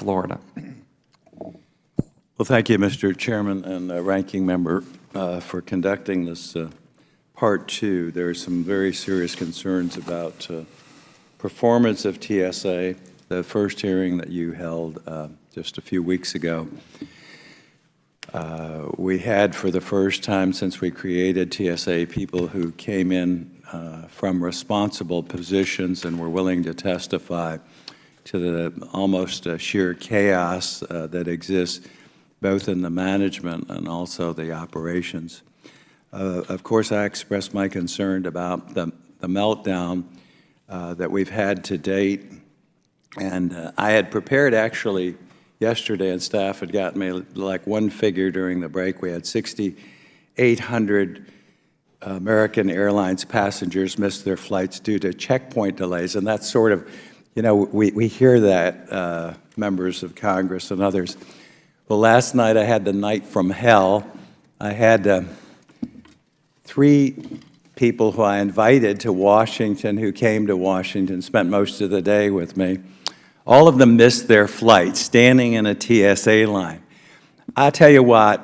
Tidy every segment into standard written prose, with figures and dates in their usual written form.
Florida. Well, thank you, Mr. Chairman and Ranking Member, for conducting this Part 2. There are some very serious concerns about performance of TSA. The first hearing that you held just a few weeks ago, we had, for the first time since we created TSA, people who came in from responsible positions and were willing to testify to the almost sheer chaos that exists both in the management and also the operations. Of course, I expressed my concern about the meltdown that we've had to date. And I had prepared actually yesterday, and staff had gotten me like one figure during the break. We had 6,800 American Airlines passengers missed their flights due to checkpoint delays. And that's sort of, you know, we hear that, members of Congress and others. Well, last night I had the night from hell. I had 3 people who I invited to Washington, who came to Washington, spent most of the day with me. All of them missed their flight, standing in a TSA line. I tell you what,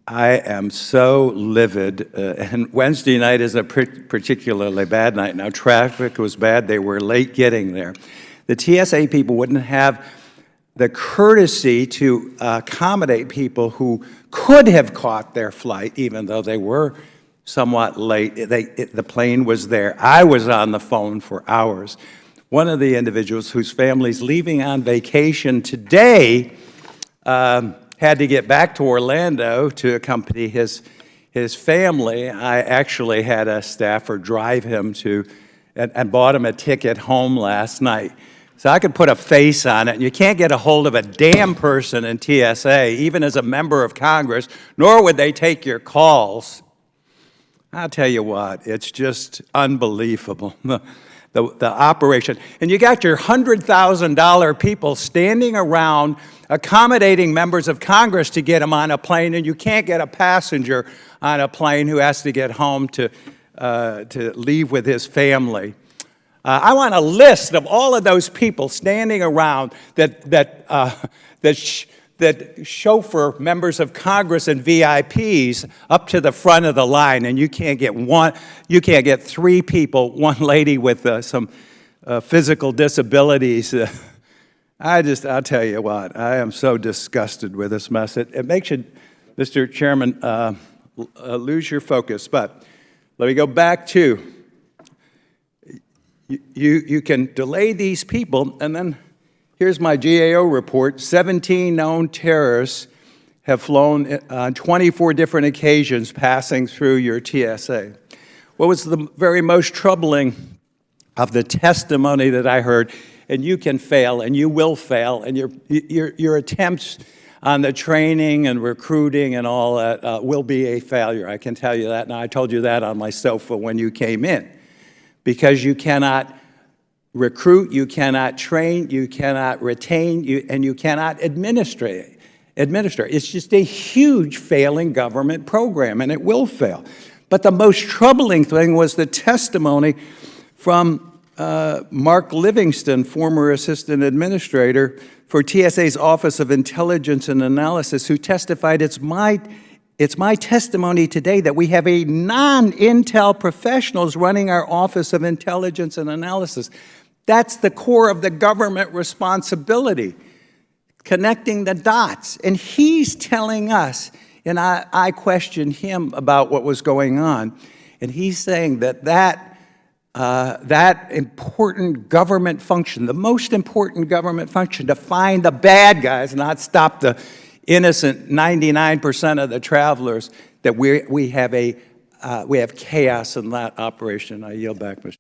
I am so livid, and Wednesday night is a particularly bad night. Now, traffic was bad. They were late getting there. The TSA people wouldn't have the courtesy to accommodate people who could have caught their flight, even though they were somewhat late. The plane was there. I was on the phone for hours. One of the individuals whose family's leaving on vacation today had to get back to Orlando to accompany his family. I actually had a staffer drive him to, and bought him a ticket home last night. So I could put a face on it, and you can't get a hold of a damn person in TSA, even as a member of Congress, nor would they take your calls. I'll tell you what, it's just unbelievable, the operation. And you got your $100,000 people standing around accommodating members of Congress to get them on a plane, and you can't get a passenger on a plane who has to get home to leave with his family. I want a list of all of those people standing around that chauffeur members of Congress and VIPs up to the front of the line, and you can't get 3 people, one lady with some physical disabilities. I'll tell you what, I am so disgusted with this mess. It makes you, Mr. Chairman, lose your focus. But let me go back to, you can delay these people, and then here's my GAO report. 17 known terrorists have flown on 24 different occasions passing through your TSA. What was the very most troubling of the testimony that I heard, and you can fail, and you will fail, and your attempts on the training and recruiting and all that will be a failure. I can tell you that, and I told you that on my sofa when you came in. Because you cannot recruit, you cannot train, you cannot retain, and you cannot administer. It's just a huge failing government program, and it will fail. But the most troubling thing was the testimony from Mark Livingston, former assistant administrator for TSA's Office of Intelligence and Analysis, who testified, it's my testimony today that we have a non-Intel professionals running our Office of Intelligence and Analysis. That's the core of the government responsibility, connecting the dots. And he's telling us, and I questioned him about what was going on, and he's saying that important government function, the most important government function, to find the bad guys, not stop the innocent 99% of the travelers, that we have chaos in that operation. I yield back, Mr.